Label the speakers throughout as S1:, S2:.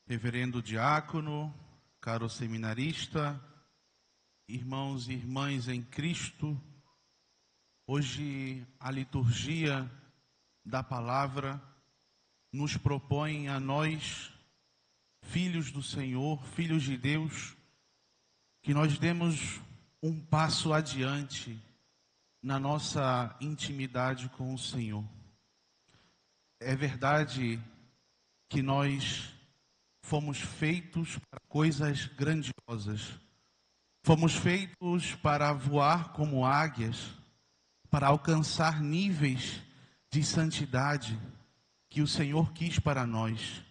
S1: Reverendo diácono, caro seminarista, irmãos e irmãs em Cristo, hoje a liturgia da palavra nos propõe a nós, filhos do Senhor, filhos de Deus, que nós demos um passo adiante na nossa intimidade com o Senhor. É verdade que nós fomos feitos para coisas grandiosas. Fomos feitos para voar como águias, para alcançar níveis de santidade que o Senhor quis para nós.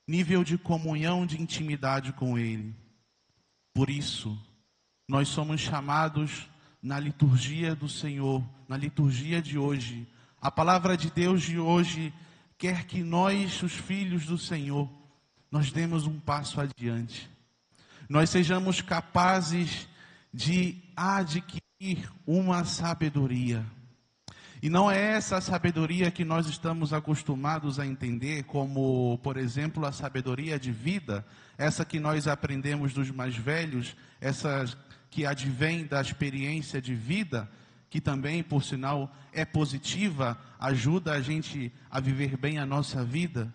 S1: Nível de comunhão, de intimidade com Ele. Por isso, nós somos chamados na liturgia do Senhor, na liturgia de hoje. A palavra de Deus de hoje quer que nós, os filhos do Senhor, nós demos um passo adiante. Nós sejamos capazes de adquirir uma sabedoria. E não é essa sabedoria que nós estamos acostumados a entender como, por exemplo, a sabedoria de vida, essa que nós aprendemos dos mais velhos, essa que advém da experiência de vida, que também, por sinal, é positiva, ajuda a gente a viver bem a nossa vida.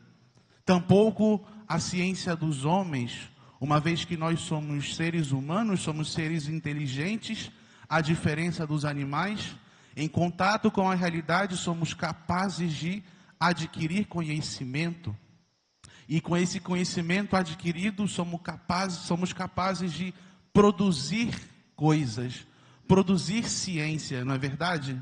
S1: Tampouco a ciência dos homens, uma vez que nós somos seres humanos, somos seres inteligentes, à diferença dos animais, em contato com a realidade somos capazes de adquirir conhecimento. E com esse conhecimento adquirido somos capazes de produzir coisas, produzir ciência, não é verdade?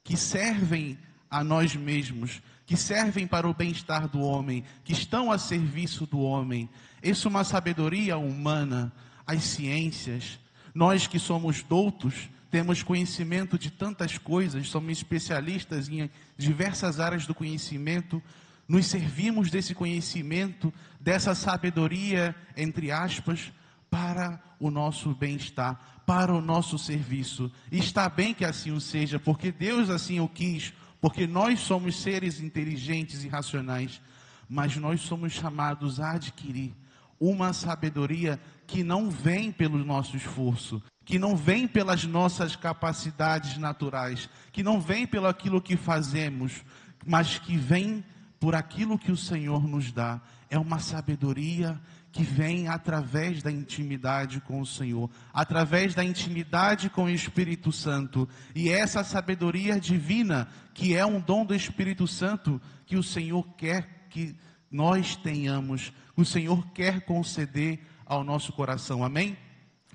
S1: Que servem a nós mesmos, que servem para o bem-estar do homem, que estão a serviço do homem. Isso é uma sabedoria humana, as ciências. Nós que somos doutos, temos conhecimento de tantas coisas, somos especialistas em diversas áreas do conhecimento, nos servimos desse conhecimento, dessa sabedoria, entre aspas, para o nosso bem-estar, para o nosso serviço. E está bem que assim o seja, porque Deus assim o quis, porque nós somos seres inteligentes e racionais, mas nós somos chamados a adquirir uma sabedoria que não vem pelo nosso esforço, que não vem pelas nossas capacidades naturais, que não vem pelo aquilo que fazemos, mas que vem por aquilo que o Senhor nos dá. É uma sabedoria que vem através da intimidade com o Senhor, através da intimidade com o Espírito Santo. E essa sabedoria divina, que é um dom do Espírito Santo, que o Senhor quer que nós tenhamos, que o Senhor quer conceder ao nosso coração. Amém?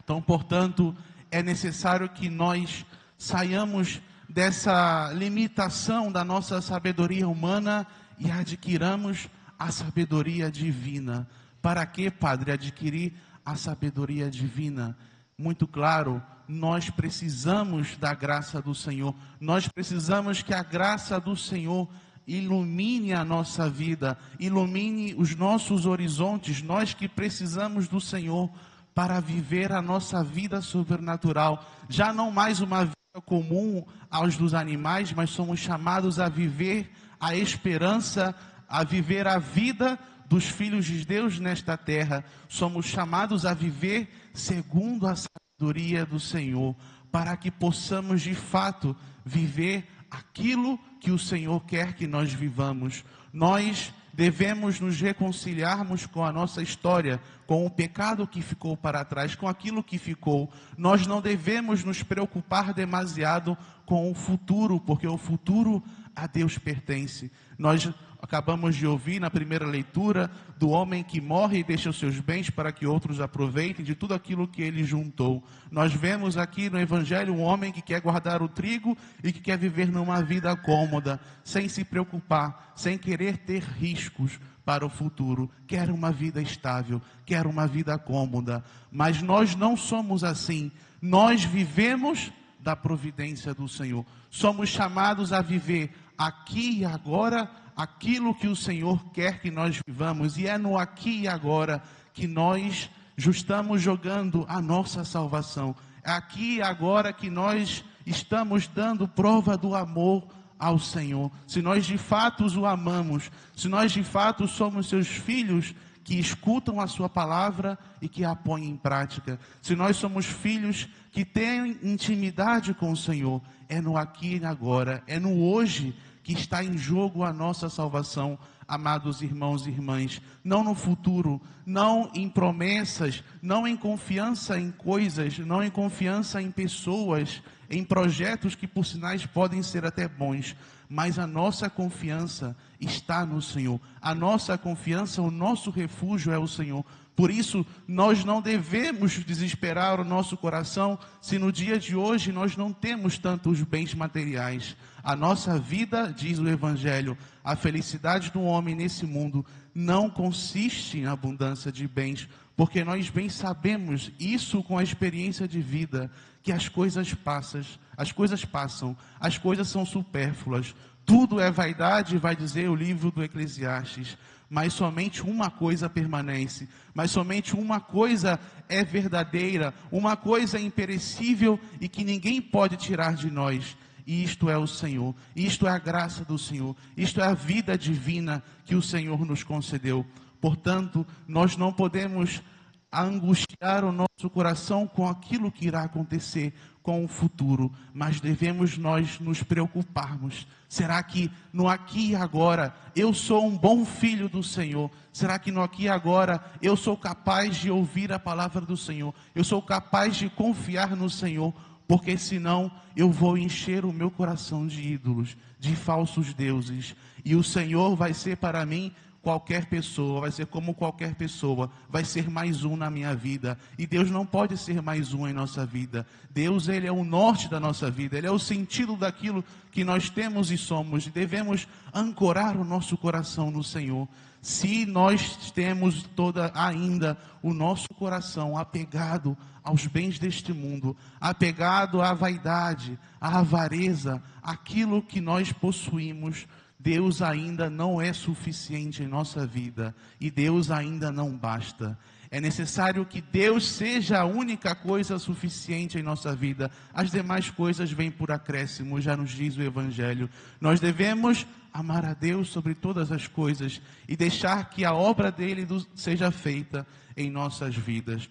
S1: Então, portanto, é necessário que nós saiamos dessa limitação da nossa sabedoria humana e adquiramos a sabedoria divina. Para que, Padre, adquirir a sabedoria divina? Muito claro, nós precisamos da graça do Senhor. Nós precisamos que a graça do Senhor ilumine a nossa vida, ilumine os nossos horizontes. Nós que precisamos do Senhor para viver a nossa vida sobrenatural. Já não mais uma vida comum aos dos animais, mas somos chamados a viver a esperança, a viver a vida dos filhos de Deus nesta terra. Somos chamados a viver segundo a sabedoria do Senhor, para que possamos de fato viver aquilo que o Senhor quer que nós vivamos. Nós devemos nos reconciliarmos com a nossa história, com o pecado que ficou para trás, com aquilo que ficou. Nós não devemos nos preocupar demasiado com o futuro, porque o futuro a Deus pertence. Nós acabamos de ouvir na primeira leitura do homem que morre e deixa os seus bens para que outros aproveitem de tudo aquilo que ele juntou. Nós vemos aqui no Evangelho um homem que quer guardar o trigo e que quer viver numa vida cômoda, sem se preocupar, sem querer ter riscos para o futuro. Quer uma vida estável, quer uma vida cômoda. Mas nós não somos assim. Nós vivemos da providência do Senhor. Somos chamados a viver aqui e agora aquilo que o Senhor quer que nós vivamos, e é no aqui e agora que nós estamos jogando a nossa salvação. É aqui e agora que nós estamos dando prova do amor ao Senhor. Se nós de fato o amamos, se nós de fato somos seus filhos que escutam a sua palavra e que a põem em prática. Se nós somos filhos que têm intimidade com o Senhor, é no aqui e agora, é no hoje que está em jogo a nossa salvação, amados irmãos e irmãs. Não no futuro, não em promessas, não em confiança em coisas, não em confiança em pessoas, em projetos que por sinais podem ser até bons, mas a nossa confiança está no Senhor. A nossa confiança, o nosso refúgio é o Senhor. Por isso, nós não devemos desesperar o nosso coração se no dia de hoje nós não temos tantos bens materiais. A nossa vida, diz o Evangelho, a felicidade do homem nesse mundo não consiste em abundância de bens, porque nós bem sabemos isso com a experiência de vida, que as coisas passam, as coisas são supérfluas, tudo é vaidade, vai dizer o livro do Eclesiastes. Mas somente uma coisa permanece, mas somente uma coisa é verdadeira, uma coisa é imperecível e que ninguém pode tirar de nós. E isto é o Senhor, isto é a graça do Senhor, isto é a vida divina que o Senhor nos concedeu. Portanto, nós não podemos angustiar o nosso coração com aquilo que irá acontecer com o futuro, mas devemos nós nos preocuparmos. Será que no aqui e agora eu sou um bom filho do Senhor? Será que no aqui e agora eu sou capaz de ouvir a palavra do Senhor? Eu sou capaz de confiar no Senhor? Porque senão eu vou encher o meu coração de ídolos, de falsos deuses, e o Senhor vai ser para mim qualquer pessoa, vai ser como qualquer pessoa, vai ser mais um na minha vida. E Deus não pode ser mais um em nossa vida. Deus, Ele é o norte da nossa vida, Ele é o sentido daquilo que nós temos e somos. E devemos ancorar o nosso coração no Senhor. Se nós temos ainda o nosso coração apegado aos bens deste mundo, apegado à vaidade, à avareza, aquilo que nós possuímos, Deus ainda não é suficiente em nossa vida e Deus ainda não basta. É necessário que Deus seja a única coisa suficiente em nossa vida. As demais coisas vêm por acréscimo, já nos diz o Evangelho. Nós devemos amar a Deus sobre todas as coisas e deixar que a obra dele seja feita em nossas vidas.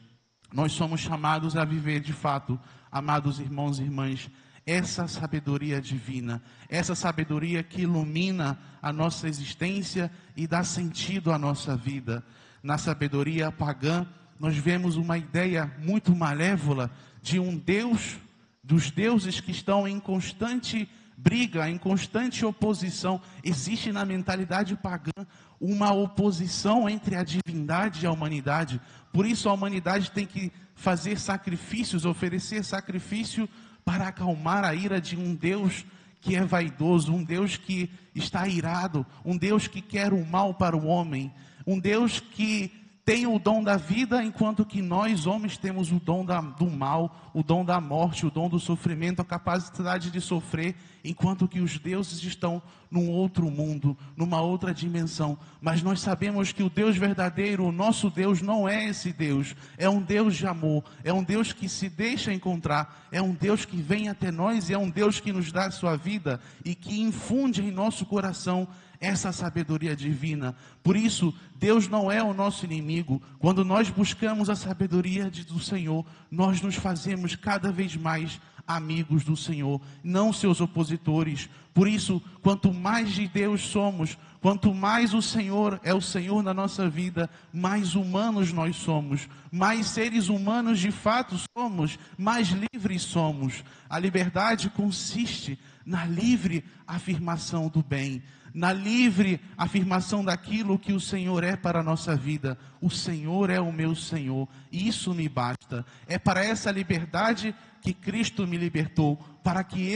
S1: Nós somos chamados a viver de fato, amados irmãos e irmãs, essa sabedoria divina, essa sabedoria que ilumina a nossa existência e dá sentido à nossa vida. Na sabedoria pagã, nós vemos uma ideia muito malévola de um Deus, dos deuses que estão em constante briga, em constante oposição. Existe na mentalidade pagã uma oposição entre a divindade e a humanidade. Por isso a humanidade tem que fazer sacrifícios, oferecer sacrifício para acalmar a ira de um Deus que é vaidoso, um Deus que está irado, um Deus que quer o mal para o homem, um Deus que tem o dom da vida, enquanto que nós, homens, temos o dom do mal, o dom da morte, o dom do sofrimento, a capacidade de sofrer, enquanto que os deuses estão num outro mundo, numa outra dimensão. Mas nós sabemos que o Deus verdadeiro, o nosso Deus, não é esse Deus. É um Deus de amor, é um Deus que se deixa encontrar, é um Deus que vem até nós, e é um Deus que nos dá a sua vida e que infunde em nosso coração essa sabedoria divina. Por isso, Deus não é o nosso inimigo. Quando nós buscamos a sabedoria do Senhor, nós nos fazemos cada vez mais amigos do Senhor, não seus opositores. Por isso, quanto mais de Deus somos, quanto mais o Senhor é o Senhor na nossa vida, mais humanos nós somos, mais seres humanos de fato somos, mais livres somos. A liberdade consiste na livre afirmação do bem, na livre afirmação daquilo que o Senhor é para a nossa vida. O Senhor é o meu Senhor, e isso me basta. É para essa liberdade que Cristo me libertou, para que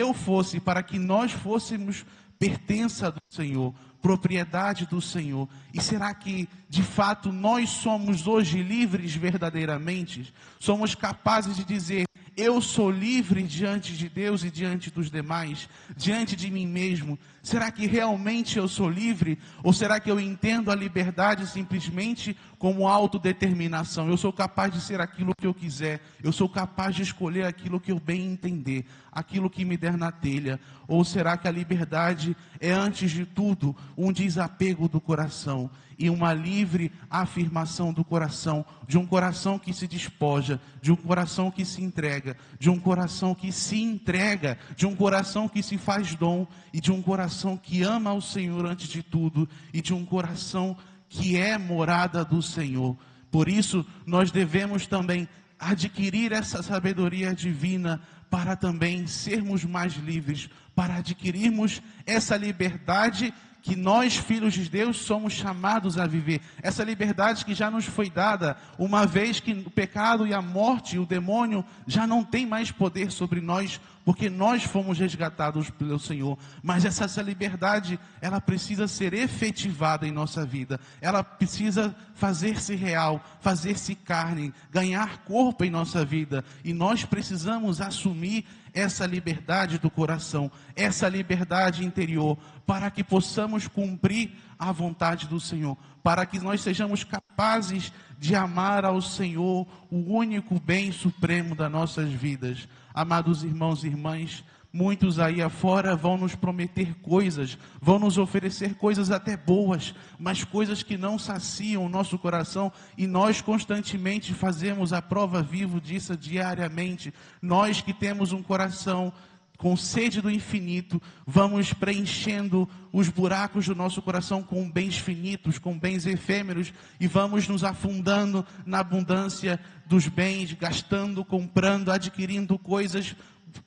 S1: para que nós fôssemos pertença do Senhor, propriedade do Senhor. E será que de fato nós somos hoje livres verdadeiramente? Somos capazes de dizer: eu sou livre diante de Deus e diante dos demais, diante de mim mesmo? Será que realmente eu sou livre? Ou será que eu entendo a liberdade simplesmente como autodeterminação? Eu sou capaz de ser aquilo que eu quiser, eu sou capaz de escolher aquilo que eu bem entender, aquilo que me der na telha. Ou será que a liberdade é, antes de tudo, um desapego do coração e uma livre afirmação do coração, de um coração que se despoja, de um coração que se entrega, de um coração que se entrega, de um coração que se faz dom e de um coração que ama ao Senhor antes de tudo e de um coração que é morada do Senhor. Por isso, nós devemos também adquirir essa sabedoria divina para também sermos mais livres, para adquirirmos essa liberdade que nós, filhos de Deus, somos chamados a viver. Essa liberdade que já nos foi dada, uma vez que o pecado e a morte, o demônio, já não tem mais poder sobre nós, porque nós fomos resgatados pelo Senhor. Mas essa liberdade, ela precisa ser efetivada em nossa vida. Ela precisa fazer-se real, fazer-se carne, ganhar corpo em nossa vida. E nós precisamos assumir essa liberdade do coração, essa liberdade interior, para que possamos cumprir a vontade do Senhor, para que nós sejamos capazes de amar ao Senhor, o único bem supremo das nossas vidas. Amados irmãos e irmãs, muitos aí afora vão nos prometer coisas, vão nos oferecer coisas até boas, mas coisas que não saciam o nosso coração, e nós constantemente fazemos a prova viva disso diariamente. Nós que temos um coração com sede do infinito, vamos preenchendo os buracos do nosso coração com bens finitos, com bens efêmeros, e vamos nos afundando na abundância dos bens, gastando, comprando, adquirindo coisas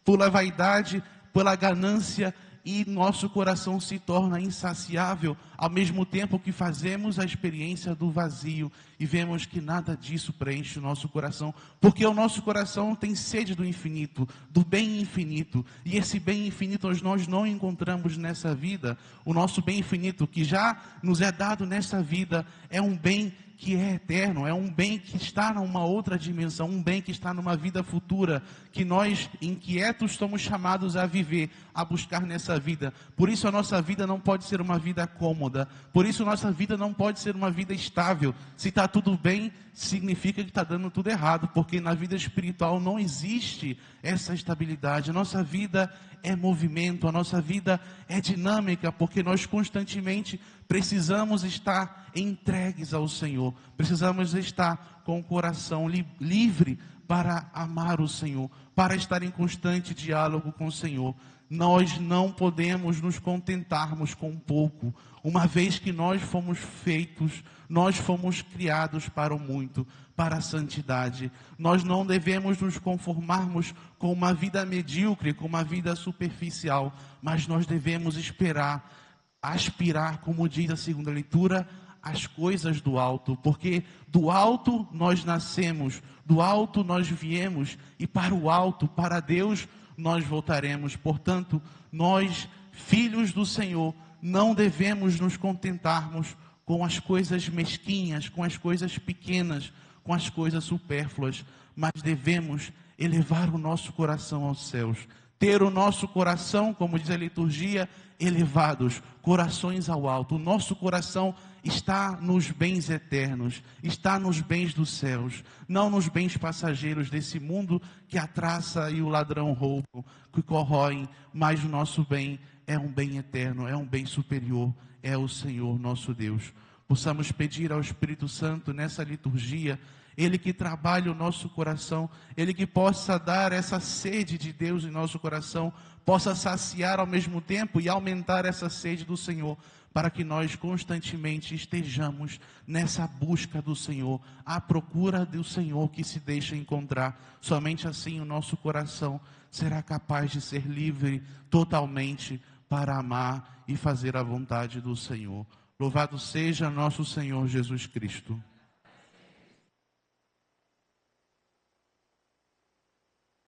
S1: pela vaidade, pela ganância, e nosso coração se torna insaciável, ao mesmo tempo que fazemos a experiência do vazio, e vemos que nada disso preenche o nosso coração, porque o nosso coração tem sede do infinito, do bem infinito, e esse bem infinito nós não encontramos nessa vida. O nosso bem infinito, que já nos é dado nessa vida, é um bem que é eterno, é um bem que está numa outra dimensão, um bem que está numa vida futura, que nós, inquietos, somos chamados a viver, a buscar nessa vida. Por isso a nossa vida não pode ser uma vida cômoda, por isso a nossa vida não pode ser uma vida estável. Se está tudo bem, significa que está dando tudo errado, porque na vida espiritual não existe essa estabilidade. A nossa vida é movimento, a nossa vida é dinâmica, porque nós constantemente precisamos estar entregues ao Senhor, precisamos estar com o coração livre para amar o Senhor, para estar em constante diálogo com o Senhor. Nós não podemos nos contentarmos com pouco, uma vez que nós fomos feitos, nós fomos criados para o muito, para a santidade. Nós não devemos nos conformarmos com uma vida medíocre, com uma vida superficial, mas nós devemos aspirar, como diz a segunda leitura, as coisas do alto, porque do alto nós nascemos, do alto nós viemos, e para o alto, para Deus, nós voltaremos. Portanto, nós, filhos do Senhor, não devemos nos contentarmos com as coisas mesquinhas, com as coisas pequenas, com as coisas supérfluas, mas devemos elevar o nosso coração aos céus, ter o nosso coração, como diz a liturgia, elevados, corações ao alto. O nosso coração está nos bens eternos, está nos bens dos céus, não nos bens passageiros desse mundo que a traça e o ladrão roubam, que corroem, mas o nosso bem é um bem eterno, é um bem superior, é o Senhor nosso Deus. Possamos pedir ao Espírito Santo nessa liturgia, Ele que trabalha o nosso coração, Ele que possa dar essa sede de Deus em nosso coração, possa saciar ao mesmo tempo e aumentar essa sede do Senhor, para que nós constantemente estejamos nessa busca do Senhor, à procura do Senhor que se deixa encontrar. Somente assim o nosso coração será capaz de ser livre totalmente para amar e fazer a vontade do Senhor. Louvado seja nosso Senhor Jesus Cristo.